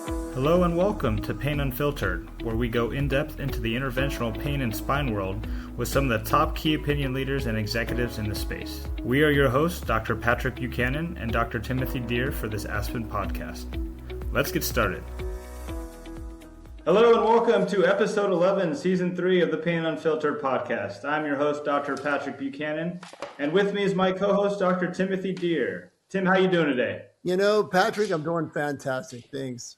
Hello and welcome to Pain Unfiltered, where we go in-depth into the interventional pain and spine world with some of the top key opinion leaders and executives in the space. We are your hosts, Dr. Patrick Buchanan and Dr. Timothy Deere for this Aspen podcast. Let's get started. Hello and welcome to episode 11, season 3 of the Pain Unfiltered podcast. I'm your host, Dr. Patrick Buchanan, and with me is my co-host, Dr. Timothy Deere. Tim, how you doing today? You know, Patrick, I'm doing fantastic. Thanks.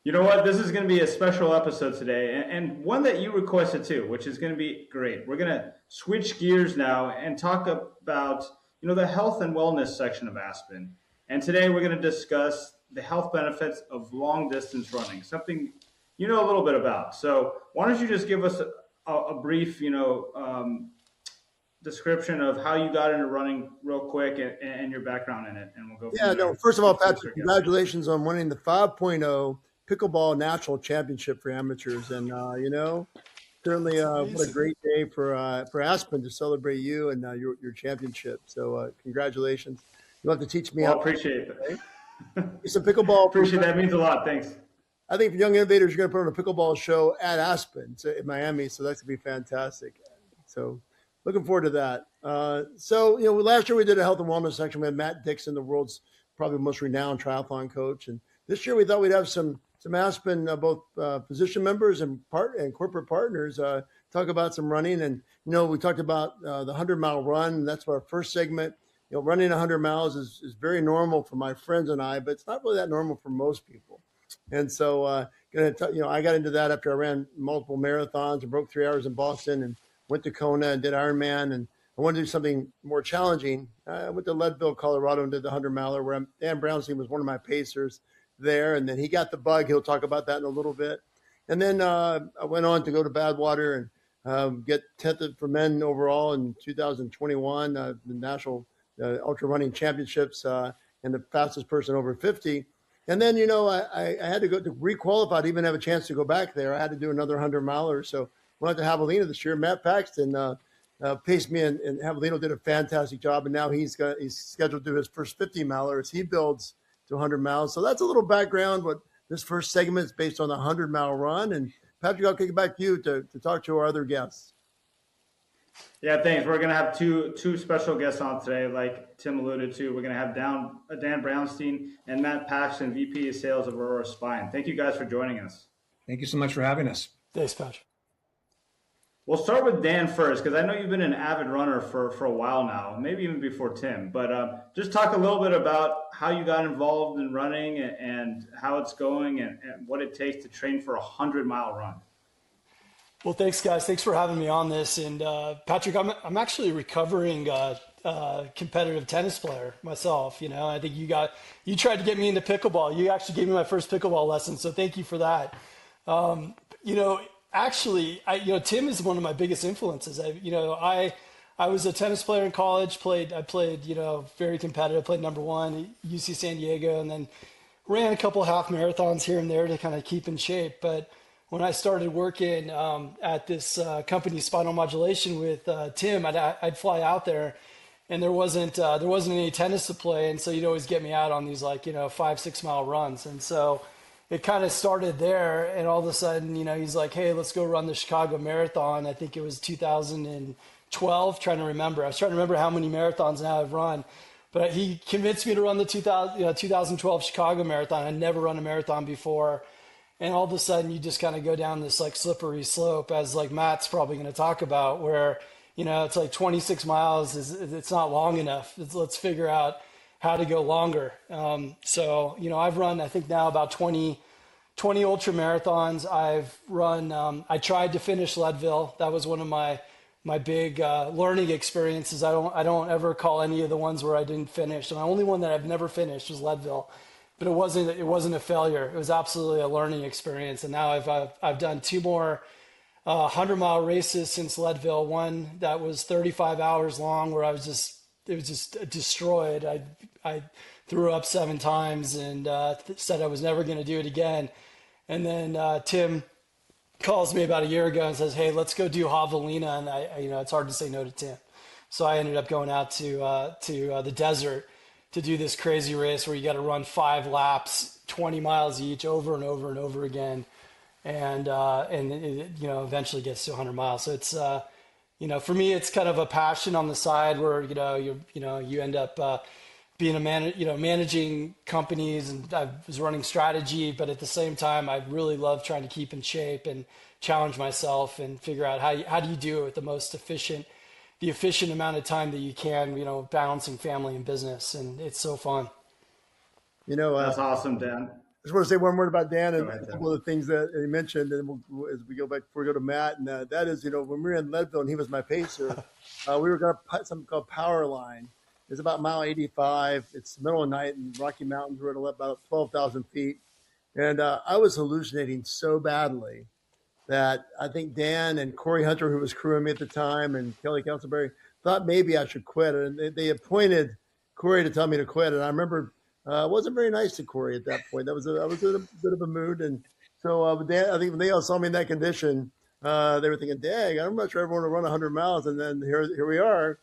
You know what? This is going to be a special episode today, and one that you requested too, which is going to be great. We're going to switch gears now and talk about, the health and wellness section of Aspen. And today we're going to discuss the health benefits of long distance running, something you know a little bit about. So why don't you just give us a brief, description of how you got into running real quick and your background in it, and we'll go from there. First of all, Patrick, congratulations on winning the 5.0 Pickleball National Championship for amateurs. And, certainly what a great day for Aspen to celebrate you and your championship. So congratulations. You'll have to teach me how. Appreciate it. It's a pickleball. Appreciate that. Means a lot. Thanks. I think for young innovators, you're going to put on a pickleball show at Aspen in Miami. So that's going to be fantastic. So looking forward to that. Last year we did a health and wellness section. We had Matt Dixon, the world's probably most renowned triathlon coach. And this year we thought we'd have some Aspen, both physician members and corporate partners talk about some running. And, we talked about the 100-mile run. That's our first segment. Running 100 miles is very normal for my friends and I, but it's not really that normal for most people. And so, I got into that after I ran multiple marathons and broke 3 hours in Boston and went to Kona and did Ironman. And I wanted to do something more challenging. I went to Leadville, Colorado and did the 100-miler where Dan Brounstein was one of my pacers there. And then he got the bug. He'll talk about that in a little bit. And then I went on to go to Badwater and get 10th for men overall in 2021, the National Ultra Running Championships and the fastest person over 50. And then, I had to go to requalify to even have a chance to go back there. I had to do another 100-miler. So went out to Javelina this year. Matt Paxton paced me, and Javelina did a fantastic job. And now he's scheduled to do his first 50-miler as he builds to 100 miles. So that's a little background. What this first segment is based on the 100-mile run. And Patrick, I'll kick it back to you to talk to our other guests. Yeah, thanks. We're going to have two special guests on today, like Tim alluded to. We're going to have Dan Brounstein and Matt Paxton, VP of Sales of Aurora Spine. Thank you guys for joining us. Thank you so much for having us. Thanks, Patrick. We'll start with Dan first, because I know you've been an avid runner for a while now, maybe even before Tim. But just talk a little bit about how you got involved in running and how it's going and what it takes to train for a 100-mile run. Well, thanks, guys. Thanks for having me on this. And Patrick, I'm actually a recovering competitive tennis player myself. I think you tried to get me into pickleball. You actually gave me my first pickleball lesson, so thank you for that. Actually, Tim is one of my biggest influences. I was a tennis player in college. I played very competitive. Played number one at UC San Diego, and then ran a couple half marathons here and there to kind of keep in shape. But when I started working at this company, Spinal Modulation, with Tim, I'd fly out there, and there wasn't any tennis to play, and so you'd always get me out on these 5-6 mile runs, and so it kind of started there. And all of a sudden, he's like, "Hey, let's go run the Chicago Marathon." I think it was 2012. Trying to remember. I was trying to remember how many marathons now I've run, but he convinced me to run the 2012 Chicago Marathon. I'd never run a marathon before. And all of a sudden you just kind of go down this slippery slope, as Matt's probably going to talk about, where, it's 26 miles it's not long enough. Let's figure out how to go longer. I've run, I think now about 20 ultra marathons. I've run, I tried to finish Leadville. That was one of my big learning experiences. I don't ever call any of the ones where I didn't finish. The only one that I've never finished was Leadville. But it wasn't a failure. It was absolutely a learning experience. And now I've done 2 more 100-mile races since Leadville. One that was 35 hours long, where it was just destroyed. I threw up 7 times and said I was never going to do it again. And then Tim calls me about a year ago and says, "Hey, let's go do Javelina." And it's hard to say no to Tim. So I ended up going out to the desert to do this crazy race where you got to run 5 laps, 20 miles each, over and over and over again, and it, eventually gets to 100 miles. So it's for me, it's kind of a passion on the side where you end up being managing companies, and I was running strategy, but at the same time, I really love trying to keep in shape and challenge myself and figure out how do you do it with the efficient amount of time that you can, balancing family and business. And it's so fun. That's awesome, Dan. I just want to say one word about Dan and ahead, a couple of the things that he mentioned, and as we go back before we go to Matt, and that is, when we were in Leadville and he was my pacer, we were going to put something called Power Line. It's about mile 85. It's the middle of the night in Rocky Mountains. We're at about 12,000 feet. And I was hallucinating so badly that I think Dan and Corey Hunter, who was crewing me at the time, and Kelly Castleberry, thought maybe I should quit. And they appointed Corey to tell me to quit. And I remember it wasn't very nice to Corey at that point. I was in a bit of a mood. And so Dan, I think when they all saw me in that condition, they were thinking, dang, I'm not sure everyone will run 100 miles. And then here we are.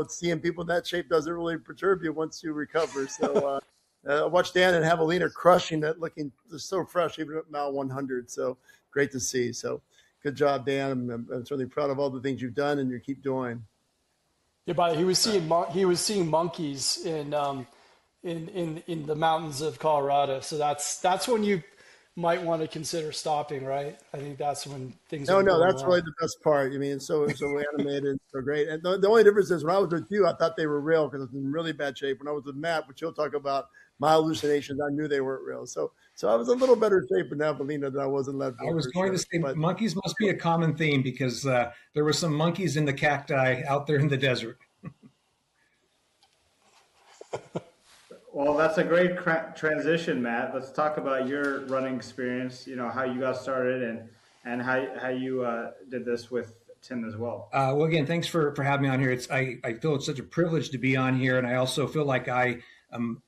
Seeing people in that shape doesn't really perturb you once you recover. So I watched Dan and Javelina crushing it, looking so fresh, even at mile 100. So great to see. So good job, Dan. I'm certainly proud of all the things you've done and you keep doing. Yeah, but he was seeing monkeys in the mountains of Colorado. So that's when you might want to consider stopping, right? I think that's when things. No, that's really the best part. I mean, it's so animated, so great. And the only difference is when I was with you, I thought they were real because I was in really bad shape. When I was with Matt, which he'll talk about my hallucinations, I knew they weren't real. So I was a little better shape in Javelina than I was in Leadville. I was going to say monkeys must be a common theme because there were some monkeys in the cacti out there in the desert. Well, that's a great transition, Matt. Let's talk about your running experience, how you got started and how you did this with Tim as well. Well, again, thanks for having me on here. I feel it's such a privilege to be on here. And I also feel like I am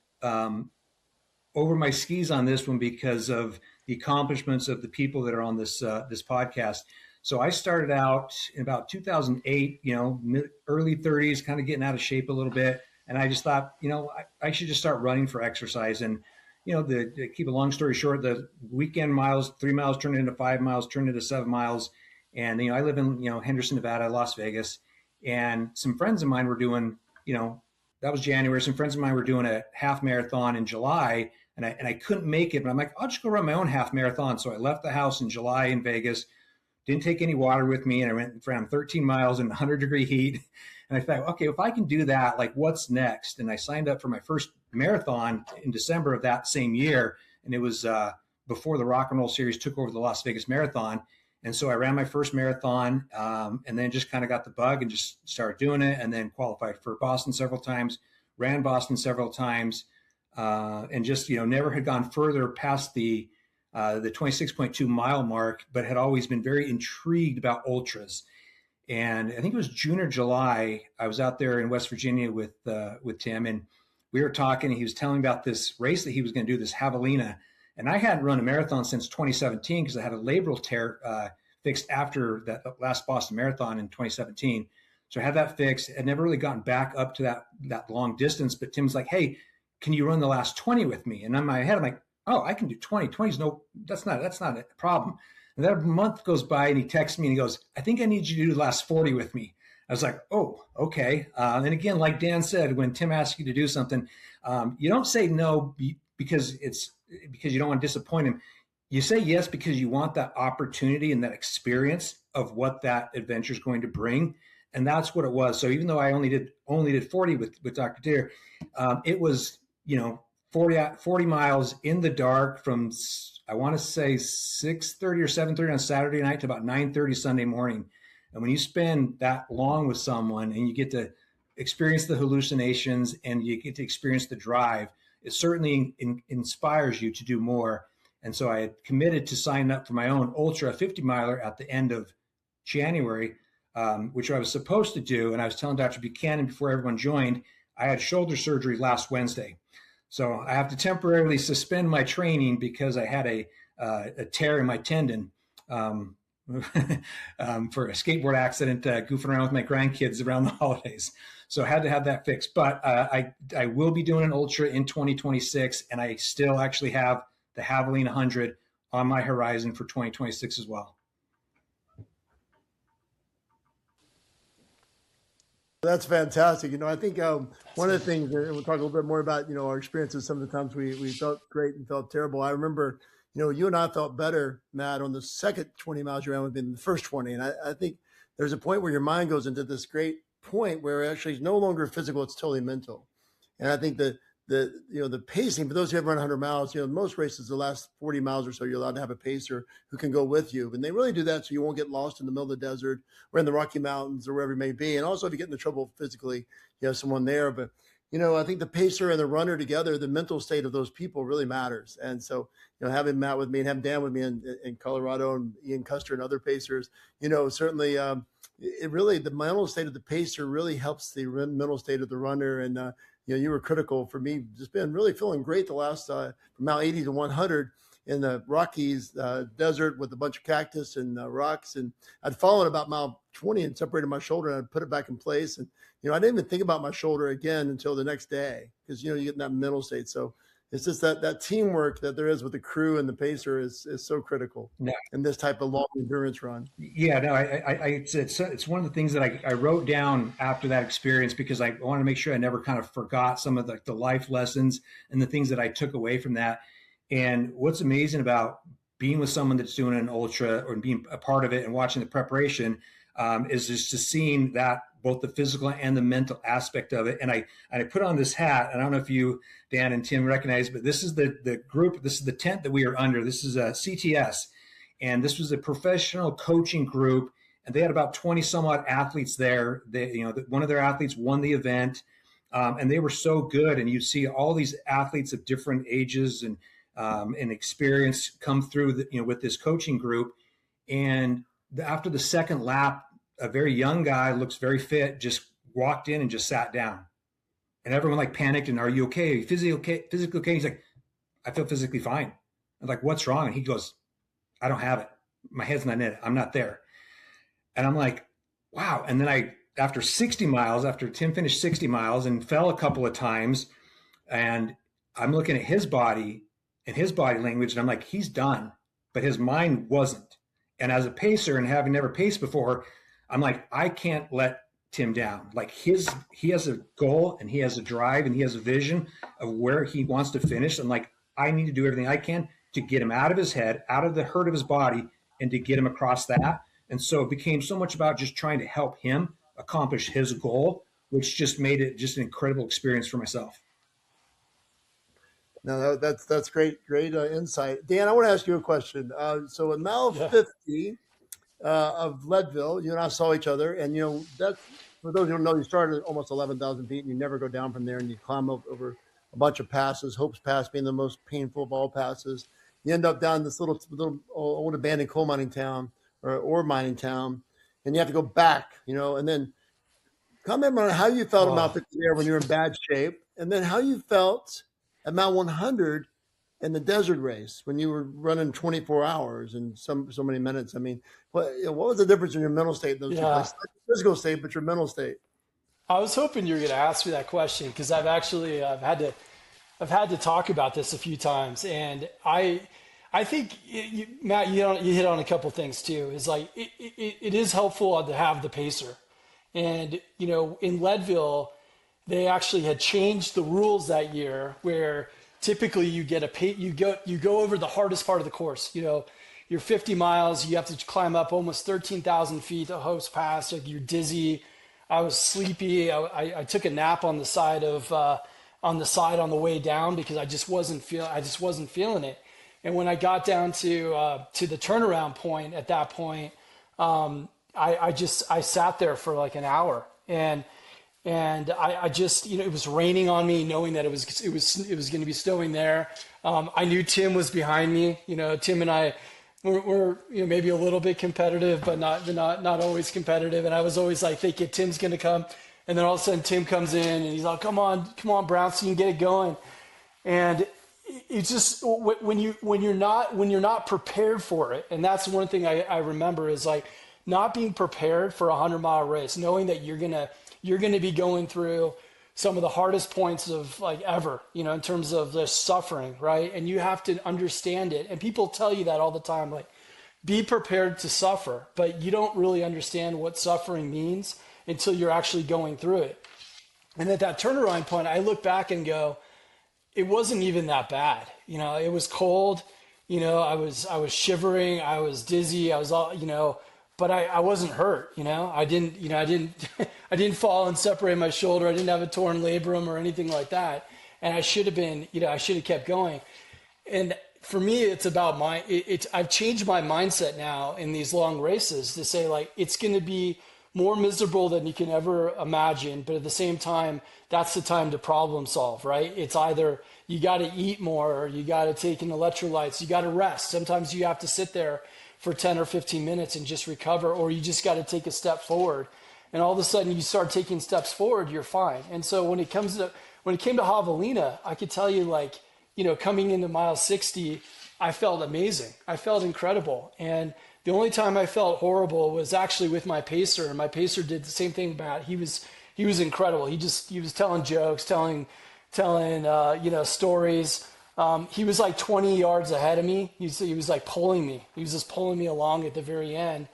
over my skis on this one because of the accomplishments of the people that are on this podcast. So I started out in about 2008, early 30s, kind of getting out of shape a little bit. And I just thought, I should just start running for exercise. And, to keep a long story short, the weekend miles, 3 miles turned into 5 miles, turned into 7 miles. And, I live in, Henderson, Nevada, Las Vegas. And some friends of mine were doing, that was January. Some friends of mine were doing a half marathon in July. And I couldn't make it. But I'm like, I'll just go run my own half marathon. So I left the house in July in Vegas, didn't take any water with me. And I went around 13 miles in 100-degree heat. And I thought, okay, if I can do that, like what's next? And I signed up for my first marathon in December of that same year. And it was before the Rock and Roll Series took over the Las Vegas Marathon. And so I ran my first marathon and then just kind of got the bug and just started doing it, and then qualified for Boston several times, ran Boston several times, and just, never had gone further past the 26.2 mile mark, but had always been very intrigued about ultras. And I think it was June or July, I was out there in West Virginia with Tim, and we were talking, and he was telling me about this race that he was going to do, this Javelina. And I hadn't run a marathon since 2017 because I had a labral tear fixed after that last Boston Marathon in 2017. So I had that fixed. I'd never really gotten back up to that long distance. But Tim's like, hey, can you run the last 20 with me? And in my head, I'm like, oh, I can do 20. 20's that's not a problem. And then a month goes by and he texts me and he goes, I think I need you to do the last 40 with me. I was like, oh, okay. And again, like Dan said, when Tim asks you to do something, you don't say no because you don't want to disappoint him. You say yes because you want that opportunity and that experience of what that adventure is going to bring. And that's what it was. So even though I only did 40 with Dr. Deere, it was, 40 miles in the dark from, I want to say 6:30 or 7:30 on Saturday night to about 9:30 Sunday morning. And when you spend that long with someone and you get to experience the hallucinations and you get to experience the drive, it certainly inspires you to do more. And so I had committed to sign up for my own ultra 50 miler at the end of January, which I was supposed to do. And I was telling Dr. Buchanan before everyone joined, I had shoulder surgery last Wednesday. So I have to temporarily suspend my training because I had a tear in my tendon. for a skateboard accident, goofing around with my grandkids around the holidays. So I had to have that fixed. But I will be doing an ultra in 2026, and I still actually have the Javelin 100 on my horizon for 2026 as well. That's fantastic. I think one of the things, and we'll talk a little bit more about, our experiences. Some of the times we felt great and felt terrible. I remember, you and I felt better, Matt, on the second 20 miles you ran with me than the first 20. And I think there's a point where your mind goes into this great point where actually it's no longer physical, it's totally mental. And I think the pacing, for those who have run 100 miles, most races, the last 40 miles or so, you're allowed to have a pacer who can go with you. And they really do that so you won't get lost in the middle of the desert or in the Rocky Mountains or wherever it may be. And also if you get into trouble physically, you have someone there. But, I think the pacer and the runner together, the mental state of those people really matters. And so, having Matt with me and having Dan with me in Colorado and Ian Custer and other pacers, certainly it really, the mental state of the pacer really helps the mental state of the runner. And, you were critical for me, just been really feeling great the last from mile 80 to 100 in the Rockies desert with a bunch of cactus and rocks. And I'd fallen about mile 20 and separated my shoulder, and I'd put it back in place. And, I didn't even think about my shoulder again until the next day because, you get in that mental state. So it's just that teamwork that there is with the crew and the pacer is so critical in this type of long endurance run. Yeah, no, it's one of the things that I wrote down after that experience because I wanted to make sure I never kind of forgot some of the life lessons and the things that I took away from that. And what's amazing about being with someone that's doing an ultra or being a part of it and watching the preparation is just to seeing that both the physical and the mental aspect of it. And I put on this hat, and I don't know if you, Dan and Tim, recognize, but this is the group, this is the tent that we are under. This is a CTS, and this was a professional coaching group, and they had about 20 some odd athletes there. They, one of their athletes won the event, and they were so good. And you see all these athletes of different ages and experience come through, with this coaching group. And after the second lap, a very young guy, looks very fit, just walked in and just sat down. And everyone panicked and, are you okay? Are you physically okay? He's like, I feel physically fine. I'm like, what's wrong? And he goes, I don't have it. My head's not in it. I'm not there. And I'm like, wow. And then after Tim finished 60 miles and fell a couple of times, and I'm looking at his body and his body language, and I'm like, he's done, but his mind wasn't. And as a pacer and having never paced before, I'm like, I can't let Tim down. He has a goal and he has a drive and he has a vision of where he wants to finish. I'm like, I need to do everything I can to get him out of his head, out of the hurt of his body, and to get him across that. And so it became so much about just trying to help him accomplish his goal, which just made it just an incredible experience for myself. No, that's great insight. Dan, I want to ask you a question. So in mile 50 of Leadville, you and I saw each other, and that's, for those who don't know, you started at almost 11,000 feet, and you never go down from there, and you climb up over a bunch of passes. Hope's Pass being the most painful of all passes. You end up down this little old abandoned coal mining town or ore mining town, and you have to go back, and then comment on how you felt about there when you were in bad shape, and then how you felt at Mount 100 in the desert race when you were running 24 hours and so many minutes. I mean, what was the difference in your mental state in those two places? Not your physical state, but your mental state. I was hoping you were going to ask me that question because I've had to talk about this a few times, and I think Matt, you hit on a couple things too. Is it is helpful to have the pacer, and in Leadville, they actually had changed the rules that year where typically you get you go over the hardest part of the course. You're 50 miles, you have to climb up almost 13,000 feet to Hope's Pass. You're dizzy. I was sleepy. I took a nap on the side on the way down because I just wasn't feeling it. And when I got down to the turnaround point at that point, I sat there for like an hour and I just, it was raining on me, knowing that it was going to be snowing there. I knew Tim was behind me. Tim and I were maybe a little bit competitive, but not always competitive. And I was always like, thinking Tim's going to come. And then all of a sudden Tim comes in and he's like, come on, Brounstein, get it going. And it's just when you're not prepared for it. And that's one thing I remember is like not being prepared for a 100-mile race, knowing that you're gonna be going through some of the hardest points of like ever, in terms of the suffering, right? And you have to understand it. And people tell you that all the time, like, be prepared to suffer, but you don't really understand what suffering means until you're actually going through it. And at that turnaround point, I look back and go, it wasn't even that bad. It was cold, I was shivering, I was dizzy, I was all, but I wasn't hurt, I didn't, I didn't fall and separate my shoulder. I didn't have a torn labrum or anything like that. And I should have been, I should have kept going. And for me, it's about I've changed my mindset now in these long races to say like, it's going to be more miserable than you can ever imagine. But at the same time, that's the time to problem solve, right? It's either you got to eat more or you got to take in electrolytes. You got to rest. Sometimes you have to sit there for 10 or 15 minutes and just recover, or you just got to take a step forward. And all of a sudden you start taking steps forward, you're fine. And so when it came to Javelina, I could tell you like, coming into mile 60, I felt amazing. I felt incredible. And the only time I felt horrible was actually with my pacer. And my pacer did the same thing about, he was incredible. He was telling jokes, telling stories. He was like 20 yards ahead of me. He was like pulling me. He was just pulling me along at the very end.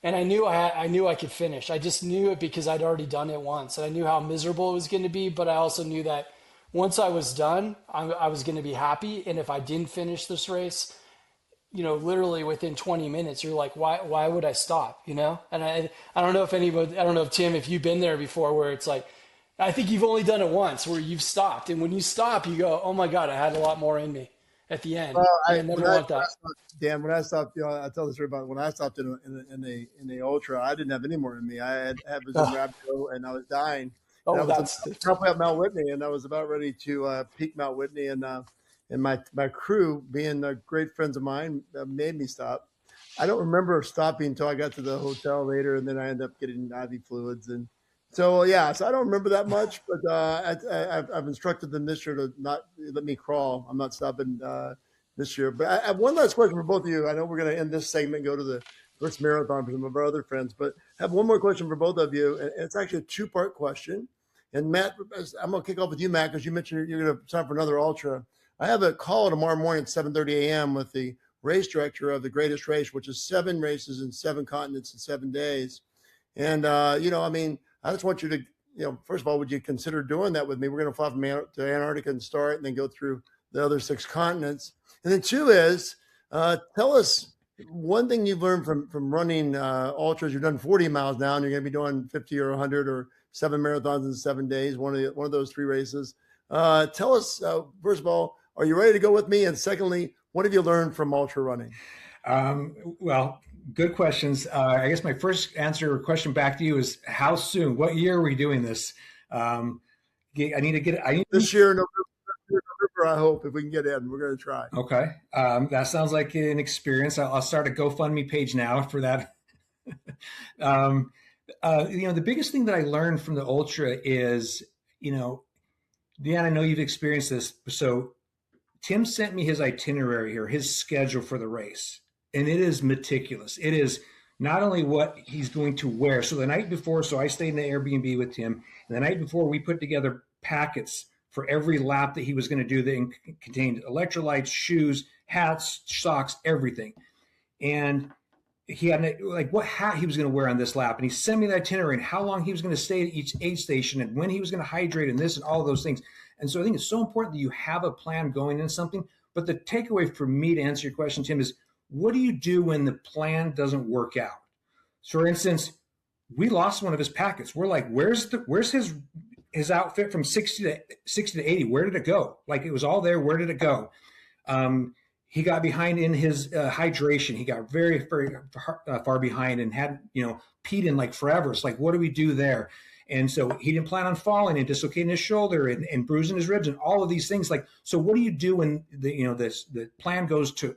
And I knew I could finish. I just knew it because I'd already done it once. And I knew how miserable it was going to be, but I also knew that once I was done, I was going to be happy. And if I didn't finish this race, literally within 20 minutes, you're like, why would I stop? And I don't know if Tim, if you've been there before where it's like, I think you've only done it once where you've stopped. And when you stop, you go, oh my God, I had a lot more in me at the end. Well, I never want that. Dan, when I stopped, I tell the story about when I stopped in the ultra, I didn't have any more in me. I had was in Rhabdo and I was dying. Oh, that's probably at Mount Whitney, and I was about ready to peak Mount Whitney, and my crew, being great friends of mine, made me stop. I don't remember stopping until I got to the hotel later, and then I ended up getting IV fluids, and so I don't remember that much. But I've instructed them this year to not let me crawl. I'm not stopping this year. But I have one last question for both of you. I know we're going to end this segment and go to the first marathon for some of our other friends, but I have one more question for both of you, and it's actually a two-part question. And Matt, I'm going to kick off with you, Matt, because you mentioned you're going to sign for another ultra. I have a call tomorrow morning at 7:30 a.m. with the race director of the Greatest Race, which is 7 races in 7 continents in 7 days. And, I just want you to, first of all, would you consider doing that with me? We're going to fly from to Antarctica and start and then go through the other 6 continents. And then 2 is, tell us one thing you've learned from running ultras. You've done 40 miles now, and you're going to be doing 50 or 100 or 7 marathons in 7 days, one of those 3 races. Tell us, first of all, are you ready to go with me? And secondly, what have you learned from ultra running? Well, good questions. I guess my first answer or question back to you is how soon? What year are we doing this? I need to get it. This year, November, I hope, if we can get in. We're going to try. Okay. That sounds like an experience. I'll start a GoFundMe page now for that. The biggest thing that I learned from the ultra is, Dan, I know you've experienced this. So Tim sent me his itinerary here, his schedule for the race, and it is meticulous. It is not only what he's going to wear. So the night before, I stayed in the Airbnb with Tim, and the night before we put together packets for every lap that he was going to do that contained electrolytes, shoes, hats, socks, everything. And he had what hat he was going to wear on this lap. And he sent me the itinerary and how long he was going to stay at each aid station and when he was going to hydrate and this and all of those things. And so I think it's so important that you have a plan going into something. But the takeaway for me to answer your question, Tim, is what do you do when the plan doesn't work out? So for instance, we lost one of his packets. We're like, where's his outfit from 60 to 80? Where did it go? Like it was all there. Where did it go? He got behind in his hydration. He got very, very far behind and had, peed in like forever. It's like, what do we do there? And so he didn't plan on falling and dislocating his shoulder and bruising his ribs and all of these things. Like, so what do you do when the plan goes to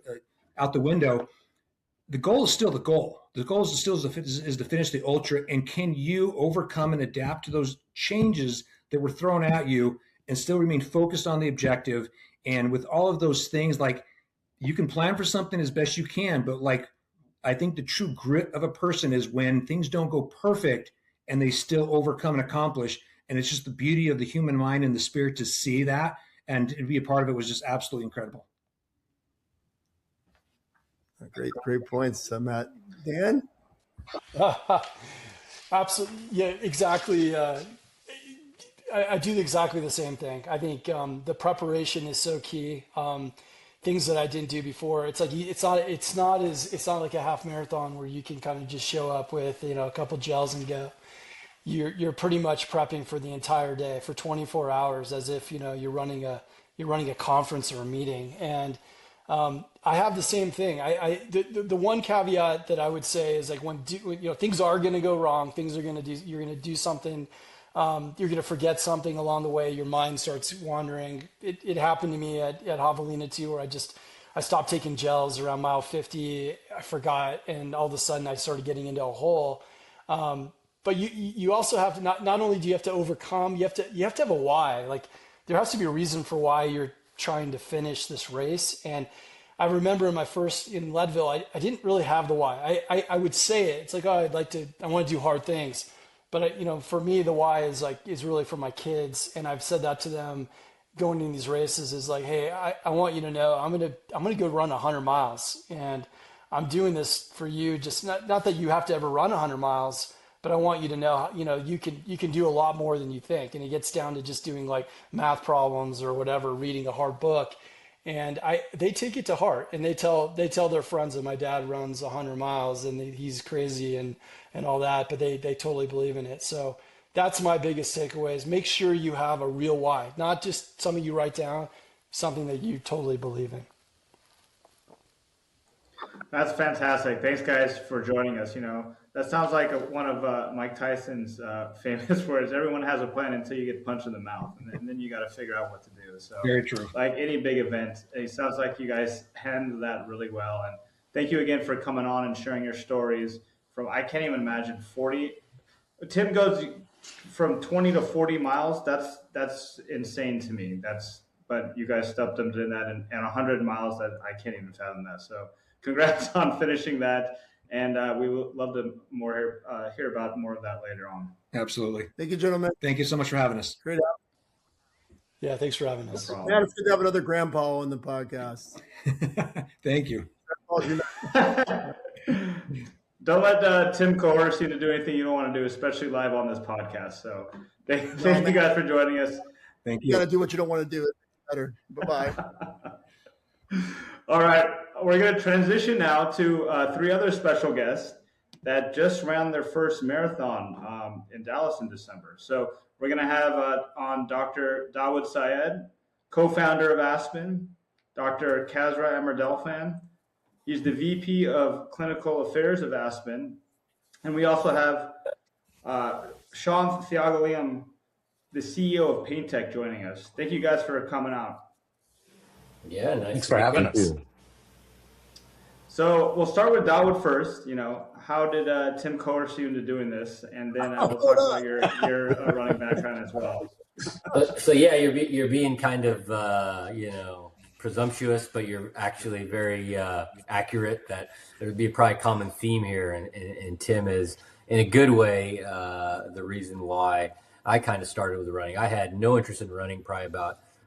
out the window? The goal is still the goal. The goal is still is to finish the ultra. And can you overcome and adapt to those changes that were thrown at you and still remain focused on the objective And with all of those things, like, you can plan for something as best you can, but like, I think the true grit of a person is when things don't go perfect and they still overcome and accomplish. And it's just the beauty of the human mind and the spirit to see that and to be a part of it was just absolutely incredible. Great points, Matt. Dan? Absolutely. Yeah, exactly. I do exactly the same thing. I think the preparation is so key. Things that I didn't do before. It's like it's not like a half marathon where you can kind of just show up with a couple gels and go. You're pretty much prepping for the entire day for 24 hours as if you're running a conference or a meeting. And I have the same thing. The one caveat that I would say is like when things are going to go wrong, you're going to do something. You're going to forget something along the way. Your mind starts wandering. It happened to me at Javelina too, where I stopped taking gels around mile 50. I forgot, and all of a sudden I started getting into a hole. But you also have to not only do you have to overcome, you have to have a why. Like there has to be a reason for why you're trying to finish this race. And I remember in Leadville, I didn't really have the why. I would say it. It's like, oh, I want to do hard things. But for me, the why is really for my kids. And I've said that to them going in these races is like, hey, I want you to know I'm going to go run 100 miles. And I'm doing this for you. Just not that you have to ever run 100 miles, but I want you to know, you can do a lot more than you think. And it gets down to just doing like math problems or whatever, reading a hard book. And they take it to heart, and they tell their friends that my dad runs 100 miles and he's crazy and all that, but they totally believe in it. So that's my biggest takeaway is make sure you have a real why, not just something you write down, something that you totally believe in. That's fantastic. Thanks, guys, for joining us. That sounds like one of Mike Tyson's famous words. Everyone has a plan until you get punched in the mouth, and then you got to figure out what to do. So, very true. Like any big event, it sounds like you guys handled that really well. And thank you again for coming on and sharing your stories. I can't even imagine 40. Tim goes from 20 to 40 miles. That's insane to me. But you guys stepped up in that, and 100 miles. That I can't even fathom that. So, congrats on finishing that. And we would love to hear about more of that later on. Absolutely. Thank you, gentlemen. Thank you so much for having us. Great. Yeah, thanks for having us. Yeah, it's good to have another grandpa on the podcast. Thank you. Don't let Tim coerce you to do anything you don't want to do, especially live on this podcast. So thank you guys for joining us. Thank you. You got to do what you don't want to do. It's better. Bye-bye. All right. We're going to transition now to 3 other special guests that just ran their first marathon in Dallas in December. So we're going to have on Dr. Dawood Sayed, co-founder of Aspen, Dr. Kasra Amirdelfan. He's the VP of Clinical Affairs of Aspen. And we also have Shanth Thiyagalingam, the CEO of Pain Tech, joining us. Thank you guys for coming out. Yeah, nice. Thanks for having us. So we'll start with Dawood first. How did Tim coerce you into doing this? And then we'll talk about your running background as well. So yeah, you're being kind of presumptuous, but you're actually very accurate. That there would be probably a common theme here, and Tim is in a good way the reason why I kind of started with running. I had no interest in running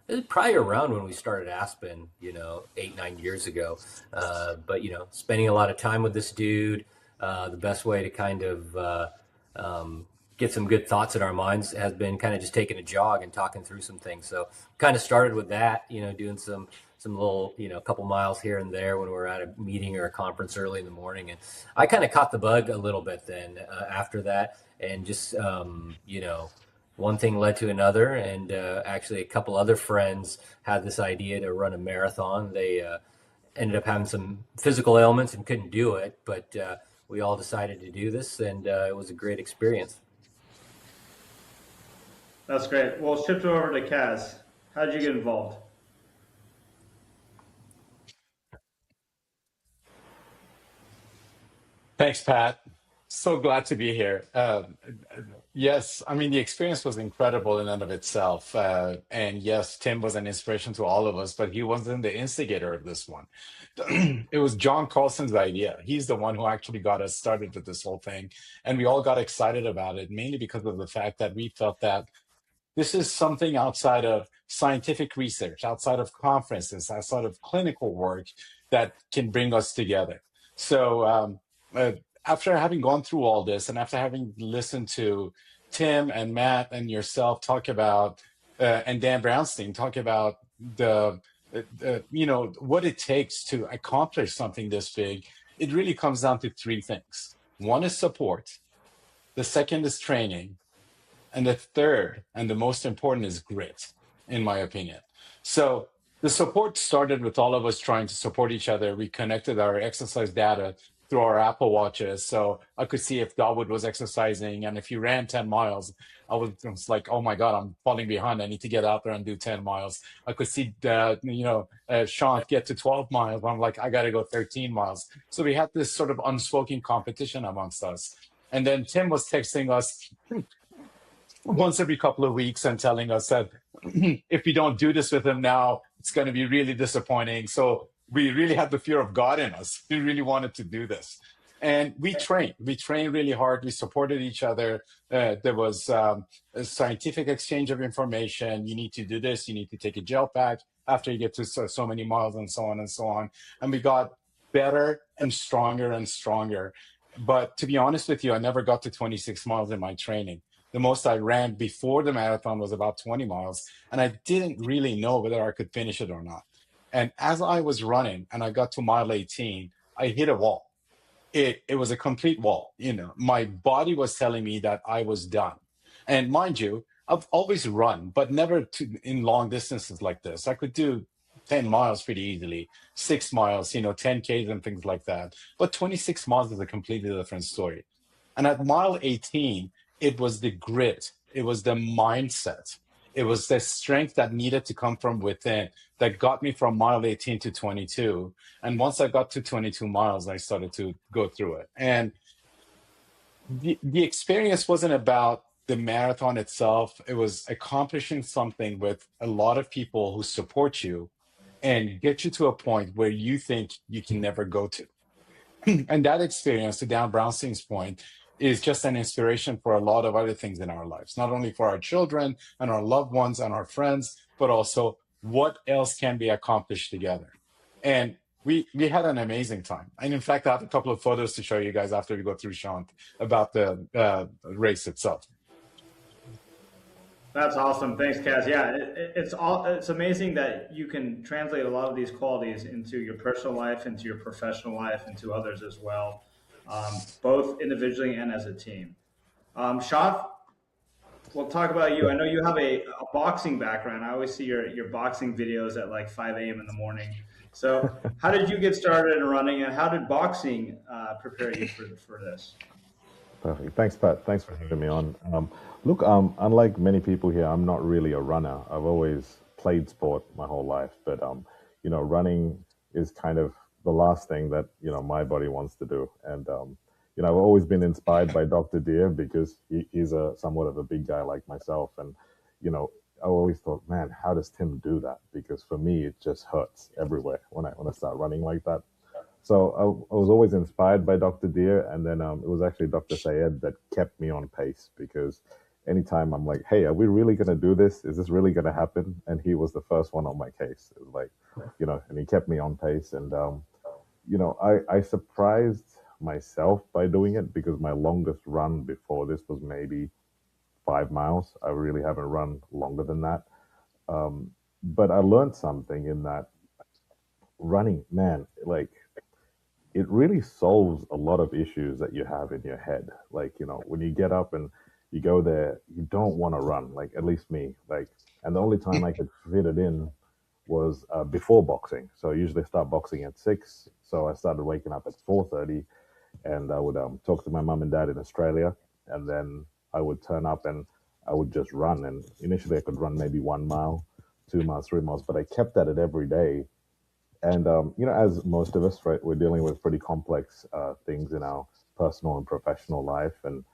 it was probably around when we started Aspen, 8-9 years ago. But spending a lot of time with this dude, the best way to kind of get some good thoughts in our minds has been kind of just taking a jog and talking through some things. So kind of started with that, doing some little, couple miles here and there when we're at a meeting or a conference early in the morning. And I kind of caught the bug a little bit then after that, and just, one thing led to another, and actually a couple other friends had this idea to run a marathon. They ended up having some physical ailments and couldn't do it, but we all decided to do this, and it was a great experience. That's great. We'll shift over to Kaz. How did you get involved? Thanks, Pat. So glad to be here. Yes, I mean, the experience was incredible in and of itself. And yes, Tim was an inspiration to all of us, but he wasn't the instigator of this one. It was John Carlson's idea. He's the one who actually got us started with this whole thing. And we all got excited about it, mainly because of the fact that we felt that this is something outside of scientific research, outside of conferences, outside of clinical work that can bring us together. So after having gone through all this and after having listened to Tim and Matt and yourself talk about, and Dan Brownstein talk about what it takes to accomplish something this big, it really comes down to three things. One is support. The second is training. And the third, and the most important, is grit, in my opinion. So the support started with all of us trying to support each other. We connected our exercise data through our Apple Watches. So I could see if Dawood was exercising. And if he ran 10 miles, I was like, oh my God, I'm falling behind. I need to get out there and do 10 miles. I could see, Shanth get to 12 miles. I'm like, I got to go 13 miles. So we had this sort of unspoken competition amongst us. And then Tim was texting us once every couple of weeks and telling us that if we don't do this with him now, it's going to be really disappointing. So we really had the fear of God in us. We really wanted to do this. And we trained. We trained really hard. We supported each other. There was a scientific exchange of information. You need to do this. You need to take a gel pack after you get to so many miles and so on and so on. And we got better and stronger and stronger. But to be honest with you, I never got to 26 miles in my training. The most I ran before the marathon was about 20 miles, and I didn't really know whether I could finish it or not. And as I was running and I got to mile 18, I hit a wall. It was a complete wall. My body was telling me that I was done. And mind you, I've always run, but never in long distances like this. I could do 10 miles pretty easily, 6 miles, 10 Ks and things like that. But 26 miles is a completely different story. And at mile 18, it was the grit, it was the mindset, it was the strength that needed to come from within that got me from mile 18 to 22. And once I got to 22 miles, I started to go through it. And the experience wasn't about the marathon itself. It was accomplishing something with a lot of people who support you and get you to a point where you think you can never go to. And that experience, to Dan Brownstein's point, is just an inspiration for a lot of other things in our lives, not only for our children and our loved ones and our friends, but also what else can be accomplished together. And we had an amazing time. And in fact, I have a couple of photos to show you guys after we go through Shanth about the race itself. That's awesome. Thanks, Kaz. Yeah, it's amazing that you can translate a lot of these qualities into your personal life, into your professional life, into others as well, both individually and as a team. Shanth, we'll talk about you. I know you have a boxing background. I always see your boxing videos at like 5 a.m. in the morning. So how did you get started in running, and how did boxing prepare you for this? Perfect. Thanks, Pat. Thanks for having me on. Look, unlike many people here, I'm not really a runner. I've always played sport my whole life, but running is kind of the last thing that my body wants to do. And I've always been inspired by Dr. Deer because he's a somewhat of a big guy like myself, and I always thought, man, how does Tim do that? Because for me, it just hurts everywhere when I start running like that. So I was always inspired by Dr. Deer, and then it was actually Dr. Sayed that kept me on pace, because anytime I'm like, hey, are we really going to do this? Is this really going to happen? And he was the first one on my case. It was like, and he kept me on pace. And, I surprised myself by doing it, because my longest run before this was maybe 5 miles. I really haven't run longer than that. But I learned something in that running, man, like, it really solves a lot of issues that you have in your head. Like, when you get up and you go there, you don't want to run, like, at least me. Like, and the only time I could fit it in was before boxing. So I usually start boxing at 6. So I started waking up at 4:30, and I would talk to my mum and dad in Australia, and then I would turn up and I would just run. And initially I could run maybe 1 mile, 2 miles, 3 miles, but I kept at it every day. And as most of us, right, we're dealing with pretty complex things in our personal and professional life. And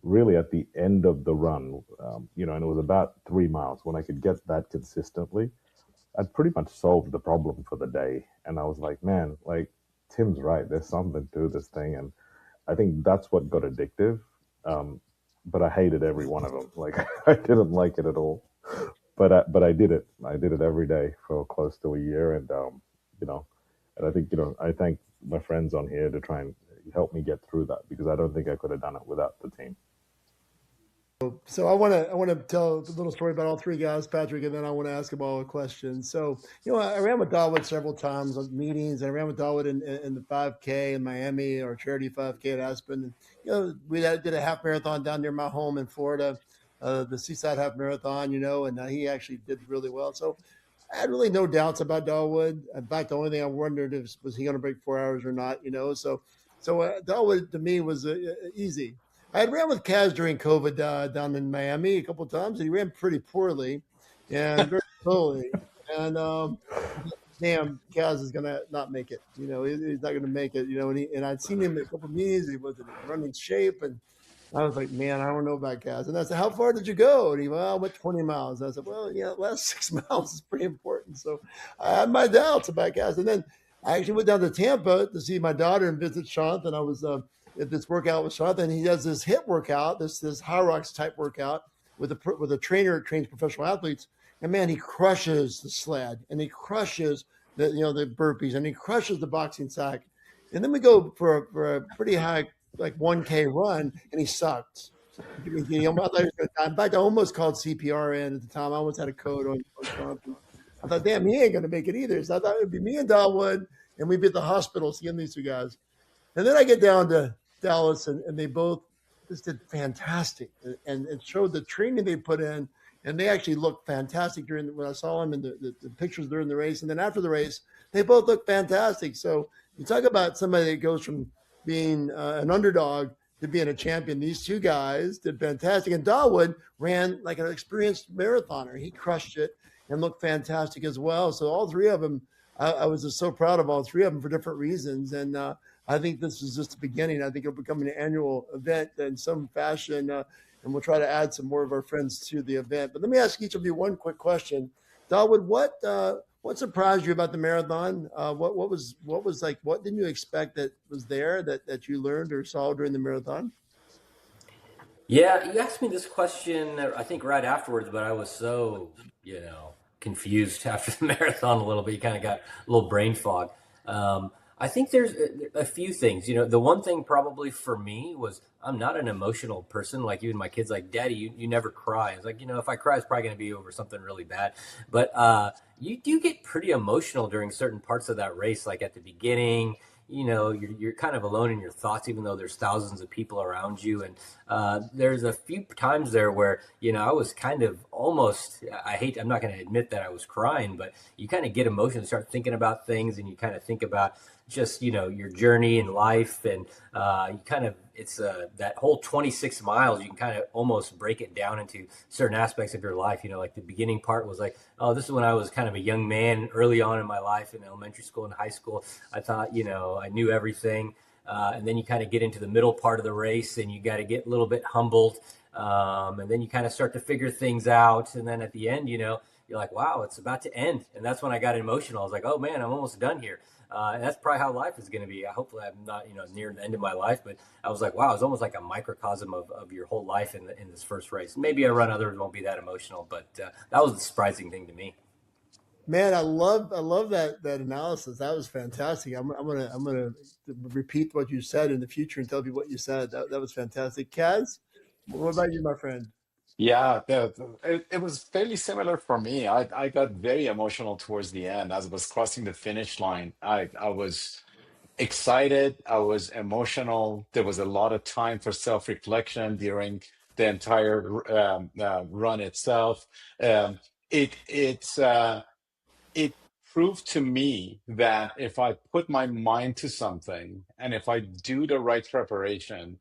really, at the end of the run, and it was about 3 miles. When I could get that consistently, I'd pretty much solved the problem for the day. And I was like, man, like Tim's right. There's something to this thing, and I think that's what got addictive. Um, but I hated every one of them. Like I didn't like it at all. But I did it. I did it every day for close to a year, and you know, and I think I thank my friends on here to try and help me get through that, because I don't think I could have done it without the team. So I want to tell a little story about all three guys, Patrick, and then I want to ask them all a question. So I ran with Dawood several times on meetings. I ran with Dawood in the 5K in Miami, or charity 5K at Aspen. And, we did a half marathon down near my home in Florida, the Seaside Half Marathon. And he actually did really well. So I had really no doubts about Dawood. In fact, the only thing I wondered is, was he going to break 4 hours or not? So Dawood to me was easy. I had ran with Kaz during COVID down in Miami a couple of times, and he ran pretty poorly and very slowly. And damn, Kaz is gonna not make it. He's not gonna make it. And I'd seen him at a couple of meetings. He wasn't in running shape, and I was like, man, I don't know about Kaz. And I said, how far did you go? And he went, I went 20 miles. And I said, well, the last 6 miles is pretty important. So I had my doubts about Kaz. And then I actually went down to Tampa to see my daughter and visit Shanth. And I was at this workout with Shanth, and he does this HIIT workout, this high rocks type workout with a trainer that trains professional athletes. And man, he crushes the sled, and he crushes the burpees, and he crushes the boxing sack. And then we go for a pretty high, like 1K run, and he sucked. In fact, I almost called CPR in at the time. I almost had a code on Trump. I thought, damn, he ain't going to make it either. So I thought it would be me and Dawood, and we'd be at the hospital seeing these two guys. And then I get down to Dallas, and they both just did fantastic, and it showed the training they put in, and they actually looked fantastic when I saw them in the pictures during the race. And then after the race, they both looked fantastic. So you talk about somebody that goes from being an underdog to being a champion. These two guys did fantastic. And Dawood ran like an experienced marathoner. He crushed it and looked fantastic as well. So all three of them, I was just so proud of all three of them for different reasons. And I think this is just the beginning. I think it'll become an annual event in some fashion. And we'll try to add some more of our friends to the event. But let me ask each of you one quick question. Dawood, what surprised you about the marathon? What was like, what didn't you expect that was there that you learned or saw during the marathon? Yeah, you asked me this question, I think right afterwards, but I was so, confused after the marathon a little bit. You kind of got a little brain fog. I think there's a few things. The one thing probably for me was I'm not an emotional person. Like even my kids, like, Daddy, you never cry. It's like, if I cry, it's probably going to be over something really bad. But you do get pretty emotional during certain parts of that race, like at the beginning. You're kind of alone in your thoughts, even though there's thousands of people around you. And there's a few times there where, I was kind of almost, I'm not going to admit that I was crying, but you kind of get emotional, start thinking about things, and you kind of think about just, your journey in life. And you kind of, it's that whole 26 miles, you can kind of almost break it down into certain aspects of your life. Like the beginning part was like, oh, this is when I was kind of a young man early on in my life in elementary school and high school. I thought, I knew everything. And then you kind of get into the middle part of the race, and you got to get a little bit humbled. And then you kind of start to figure things out. And then at the end, you're like, wow, it's about to end. And that's when I got emotional. I was like, oh man, I'm almost done here. And that's probably how life is going to be. Hopefully I'm not, near the end of my life, but I was like, wow, it's almost like a microcosm of your whole life in this first race. Maybe I run others won't be that emotional, but that was the surprising thing to me. Man, I love that analysis. That was fantastic. I'm gonna repeat what you said in the future and tell you what you said. That was fantastic. Kaz, what about you, my friend? Yeah, it was fairly similar for me. I got very emotional towards the end as I was crossing the finish line. I was excited. I was emotional. There was a lot of time for self-reflection during the entire run itself. Um, it proved to me that if I put my mind to something and if I do the right preparation,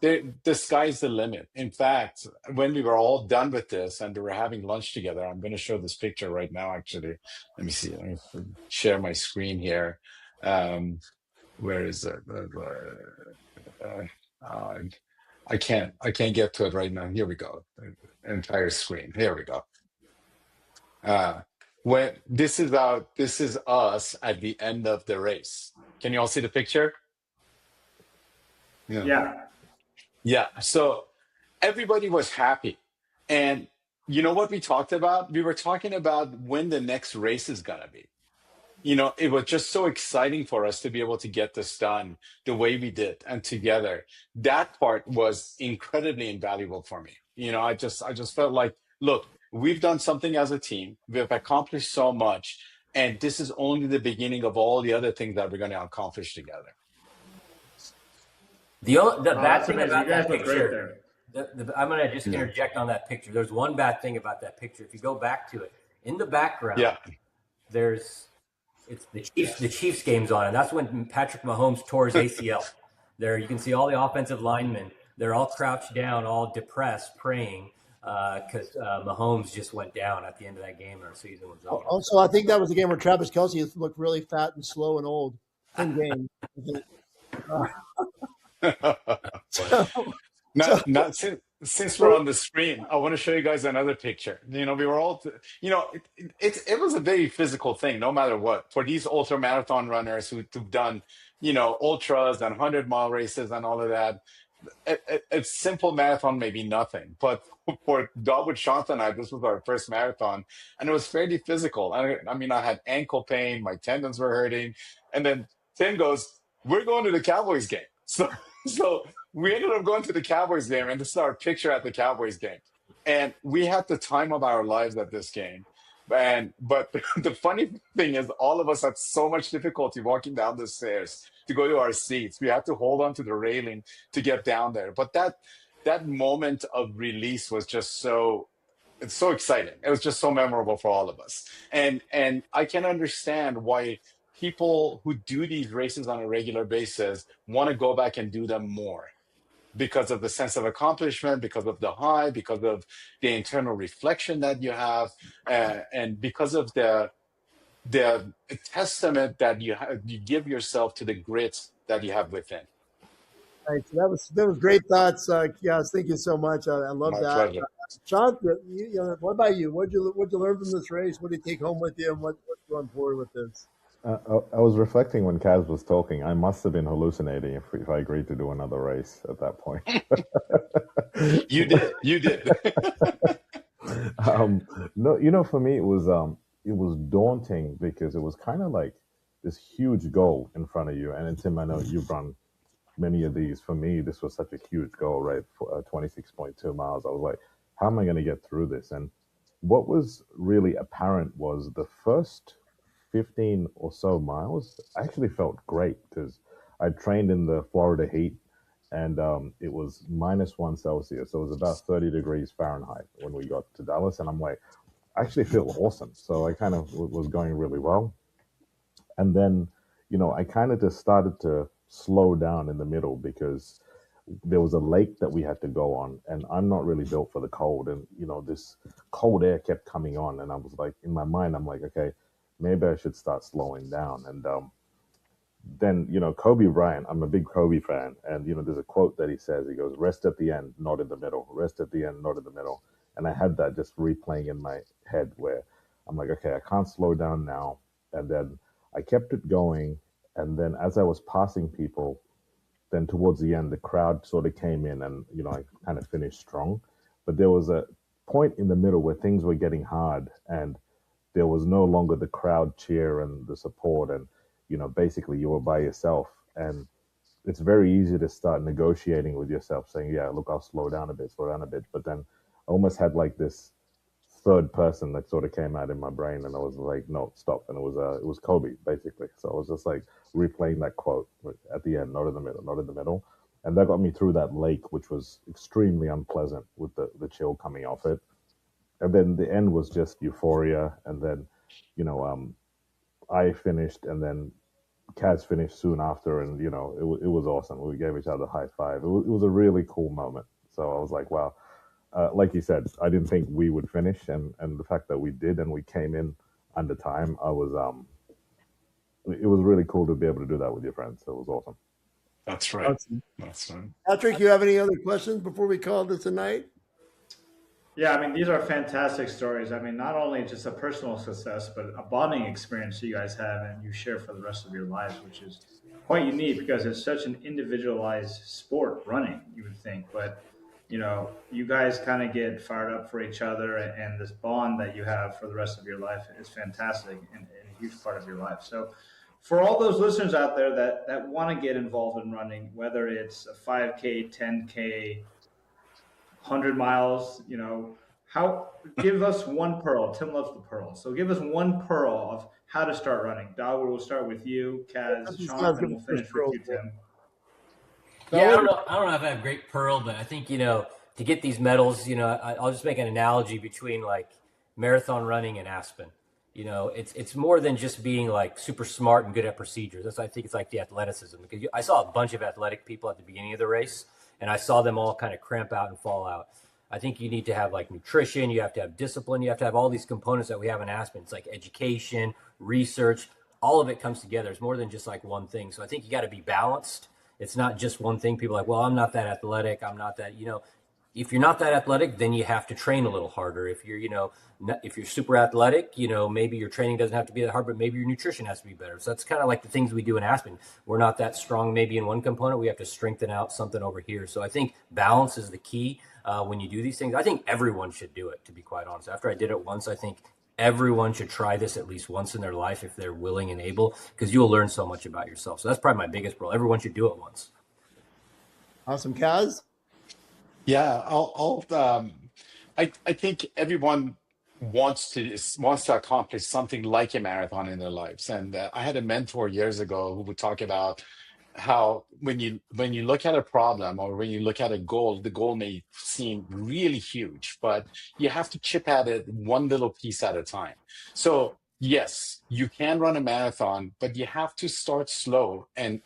the sky's the limit. In fact, when we were all done with this and we were having lunch together, I'm going to show this picture right now, actually. Let me see. Let me share my screen here. Um, Where is it? I can't get to it right now. Here we go. Entire screen. Here we go. When this is us at the end of the race. Can you all see the picture? Yeah. Yeah. Yeah. So everybody was happy. And you know what we talked about? We were talking about when the next race is gonna be. It was just so exciting for us to be able to get this done the way we did and together. That part was incredibly invaluable for me. I just felt like, look, we've done something as a team. We've accomplished so much, and this is only the beginning of all the other things that we're going to accomplish together. The Oh, bad that's thing amazing. You about guys that look great picture, there. I'm going to just Yeah. interject on that picture. There's one bad thing about that picture. If you go back to it, in the background, Yeah. it's the Chiefs game's on, and that's when Patrick Mahomes tore his ACL. There, you can see all the offensive linemen. They're all crouched down, all depressed, praying because Mahomes just went down at the end of that game, and our season was over. Also, I think that was the game where Travis Kelce looked really fat and slow and old. Same game. Not since we're on the screen, I want to show you guys another picture. We were all, it was a very physical thing, no matter what. For these ultra marathon runners who've done, ultras and 100-mile races and all of that, a simple marathon may be nothing. But for Dawood, Shanth, and I, this was our first marathon, and it was fairly physical. I had ankle pain, my tendons were hurting, and then Tim goes, "We're going to the Cowboys game." So we ended up going to the Cowboys game, and this is our picture at the Cowboys game. And we had the time of our lives at this game. But the funny thing is, all of us had so much difficulty walking down the stairs to go to our seats. We had to hold on to the railing to get down there. But that moment of release was just it's so exciting. It was just so memorable for all of us. And I can understand why people who do these races on a regular basis want to go back and do them more, because of the sense of accomplishment, because of the high, because of the internal reflection that you have, and because of the testament that you give yourself to the grit that you have within. Right. So that was great thoughts. Yes, thank you so much. I love My that. pleasure. Sean, what about you? What'd you learn from this race? What did you take home with you, and what's going forward with this? I was reflecting when Kaz was talking. I must have been hallucinating if I agreed to do another race at that point. You did. No, for me it was daunting because it was kind of like this huge goal in front of you. And Tim, I know you've run many of these. For me, this was such a huge goal, right? For 26.2 miles. I was like, how am I going to get through this? And what was really apparent was the first 15 or so miles actually felt great because I trained in the Florida heat, and it was -1 Celsius. So it was about 30 degrees Fahrenheit when we got to Dallas. And I'm like, I actually feel awesome. So I kind of was going really well. And then, I kind of just started to slow down in the middle because there was a lake that we had to go on, and I'm not really built for the cold. And, this cold air kept coming on. And I was like, in my mind, I'm like, okay, maybe I should start slowing down. And then, Kobe Bryant, I'm a big Kobe fan. And, there's a quote that he says, he goes, rest at the end, not in the middle. Rest at the end, not in the middle. And I had that just replaying in my head where I'm like, okay, I can't slow down now. And then I kept it going. And then as I was passing people, then towards the end, the crowd sort of came in and, I kind of finished strong. But there was a point in the middle where things were getting hard and there was no longer the crowd cheer and the support. And, basically you were by yourself. And it's very easy to start negotiating with yourself saying, yeah, look, I'll slow down a bit. But then I almost had like this third person that sort of came out in my brain, and I was like, no, stop. And it was Kobe, basically. So I was just like replaying that quote at the end, not in the middle, not in the middle. And that got me through that lake, which was extremely unpleasant with the chill coming off it. And then the end was just euphoria. And then, I finished, and then Kaz finished soon after, and it was awesome. We gave each other a high five. It was a really cool moment. So I was like, wow. Like you said, I didn't think we would finish, and the fact that we did and we came in under time, I was it was really cool to be able to do that with your friends. So it was awesome. That's right. Awesome. That's right. Patrick, you have any other questions before we call this a night? Yeah, I mean, these are fantastic stories. I mean, not only just a personal success, but a bonding experience you guys have and you share for the rest of your lives, which is quite unique because it's such an individualized sport, running, you would think. But, you guys kind of get fired up for each other, and this bond that you have for the rest of your life is fantastic and a huge part of your life. So, for all those listeners out there that want to get involved in running, whether it's a 5K, 10K, 100 miles, how give us one pearl. Tim loves the pearl. So give us one pearl of how to start running. Dawood, we'll start with you, Kaz, Shanth, and we'll finish with you, Tim. Yeah, I don't know if I have great pearl, but I think, to get these medals, I'll just make an analogy between like marathon running and Aspen. It's more than just being like super smart and good at procedures. I think it's like the athleticism, because I saw a bunch of athletic people at the beginning of the race, and I saw them all kind of cramp out and fall out. I think you need to have like nutrition, you have to have discipline, you have to have all these components that we have in Aspen. It's like education, research, all of it comes together. It's more than just like one thing. So I think you got to be balanced. It's not just one thing. People are like, well, I'm not that athletic. I'm not that, if you're not that athletic, then you have to train a little harder. If you're, if you're super athletic, maybe your training doesn't have to be that hard, but maybe your nutrition has to be better. So that's kind of like the things we do in Aspen. We're not that strong maybe in one component. We have to strengthen out something over here. So I think balance is the key when you do these things. I think everyone should do it, to be quite honest. After I did it once, I think everyone should try this at least once in their life if they're willing and able, because you'll learn so much about yourself. So that's probably my biggest rule. Everyone should do it once. Awesome. Kaz? Yeah, I think everyone wants to accomplish something like a marathon in their lives. And I had a mentor years ago who would talk about how when you look at a problem or when you look at a goal, the goal may seem really huge, but you have to chip at it one little piece at a time. So yes, you can run a marathon, but you have to start slow and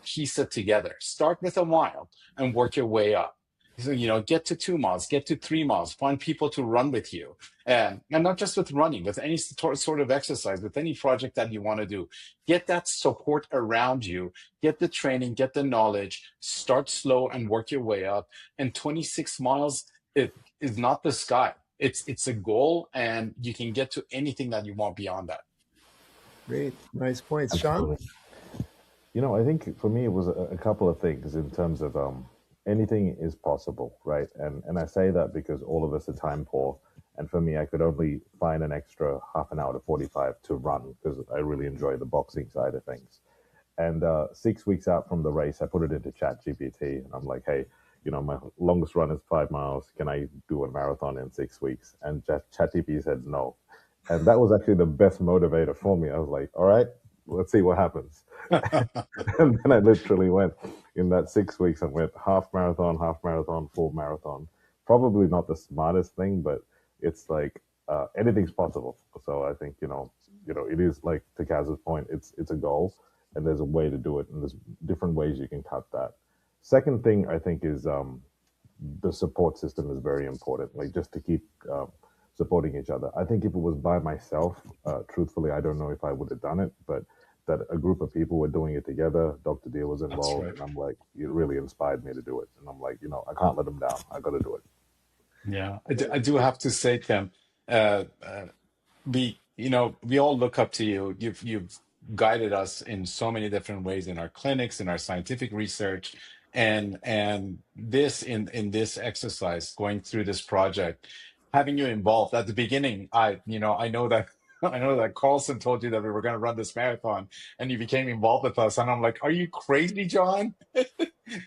piece it together. Start with a mile and work your way up. So, get to 2 miles, get to 3 miles, find people to run with you. And not just with running, with any sort of exercise, with any project that you want to do. Get that support around you, get the training, get the knowledge, start slow and work your way up. And 26 miles it is not the sky. It's a goal, and you can get to anything that you want beyond that. Great. Nice points. Sean? I think for me, it was a couple of things in terms of anything is possible, right? And I say that because all of us are time poor. And for me, I could only find an extra half an hour to 45 to run because I really enjoy the boxing side of things. And 6 weeks out from the race, I put it into ChatGPT, and I'm like, hey, my longest run is 5 miles. Can I do a marathon in 6 weeks? And ChatGPT said no. And that was actually the best motivator for me. I was like, all right, let's see what happens. And then I literally went in that 6 weeks and went half marathon, full marathon. Probably not the smartest thing, but it's like anything's possible. So I think, it is like, to Kaz's point, it's a goal and there's a way to do it. And there's different ways you can cut that. Second thing I think is the support system is very important, like just to keep supporting each other. I think if it was by myself, truthfully, I don't know if I would have done it, but that a group of people were doing it together. Dr. Deer was involved, right. And I'm like, it really inspired me to do it. And I'm like, I can't let them down. I got to do it. Yeah, I do have to say, Tim, we all look up to you. You've guided us in so many different ways in our clinics, in our scientific research, and this in this exercise, going through this project, having you involved at the beginning. I know that. I know that Carlson told you that we were going to run this marathon, and you became involved with us. And I'm like, "Are you crazy, John?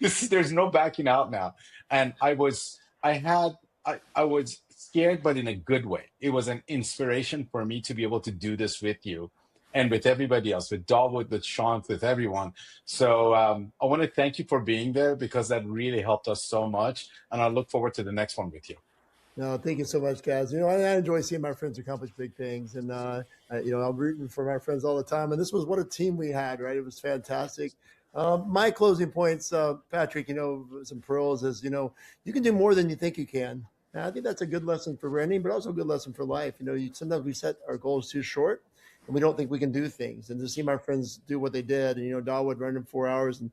There's no backing out now." And I was scared, but in a good way. It was an inspiration for me to be able to do this with you, and with everybody else, with Dawood, with Shanth, with everyone. So I want to thank you for being there, because that really helped us so much, and I look forward to the next one with you. No, thank you so much, Kaz. I enjoy seeing my friends accomplish big things, and I'm rooting for my friends all the time. And this was what a team we had, right? It was fantastic. My closing points, Patrick, some pearls is, you can do more than you think you can. And I think that's a good lesson for running, but also a good lesson for life. Sometimes we set our goals too short, and we don't think we can do things. And to see my friends do what they did, and Dawood running 4 hours, and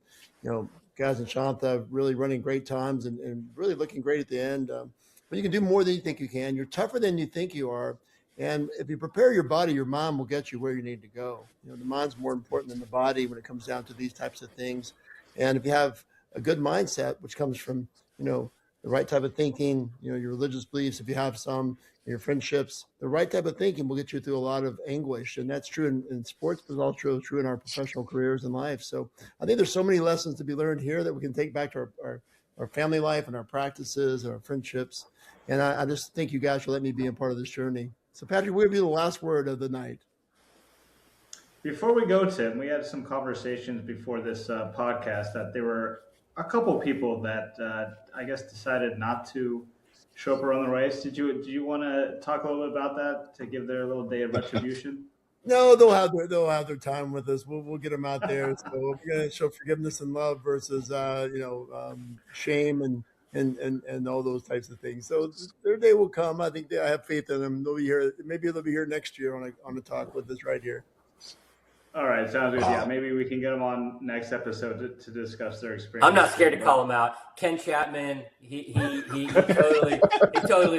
guys in Shantha really running great times and really looking great at the end. But you can do more than you think you can. You're tougher than you think you are. And if you prepare your body, your mind will get you where you need to go. The mind's more important than the body when it comes down to these types of things. And if you have a good mindset, which comes from, the right type of thinking, your religious beliefs, if you have some, your friendships, the right type of thinking will get you through a lot of anguish. And that's true in sports, but it's also true in our professional careers in life. So I think there's so many lessons to be learned here that we can take back to our family life and our practices and our friendships. And I just thank you guys for letting me be a part of this journey. So Patrick, we'll give you the last word of the night. Before we go, Tim, we had some conversations before this podcast that there were a couple people that I guess decided not to show up around the race. Did you want to talk a little bit about that to give their little day of retribution? No, they'll have their time with us. We'll get them out there. So we're going to show forgiveness and love versus shame and all those types of things. So their day will come. I think I have faith in them. They'll be here. Maybe they'll be here next year on a talk with us right here. All right, sounds good. Yeah, maybe we can get them on next episode to discuss their experience. I'm not scared to call him out. Ken Chapman, he totally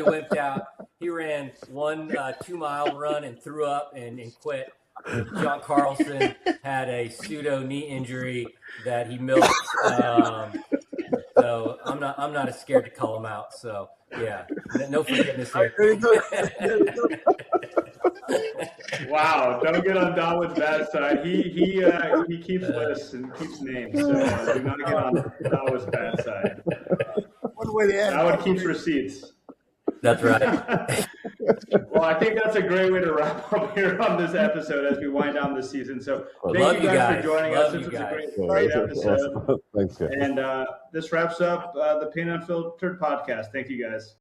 wimped out. He ran one 2-mile run and threw up and quit. John Carlson had a pseudo knee injury that he milked. So I'm not as scared to call him out. So yeah, no forgiveness here. Wow, don't get on Dawood's bad side. He keeps lists and keeps names, so do not get on Dawood's bad side. One way to end. Dawood keeps receipts. That's right. Well, I think that's a great way to wrap up here on this episode as we wind down this season. So thank you guys for joining us. This was a great episode. Thanks, guys. And this wraps up the Pain Unfiltered podcast. Thank you, guys.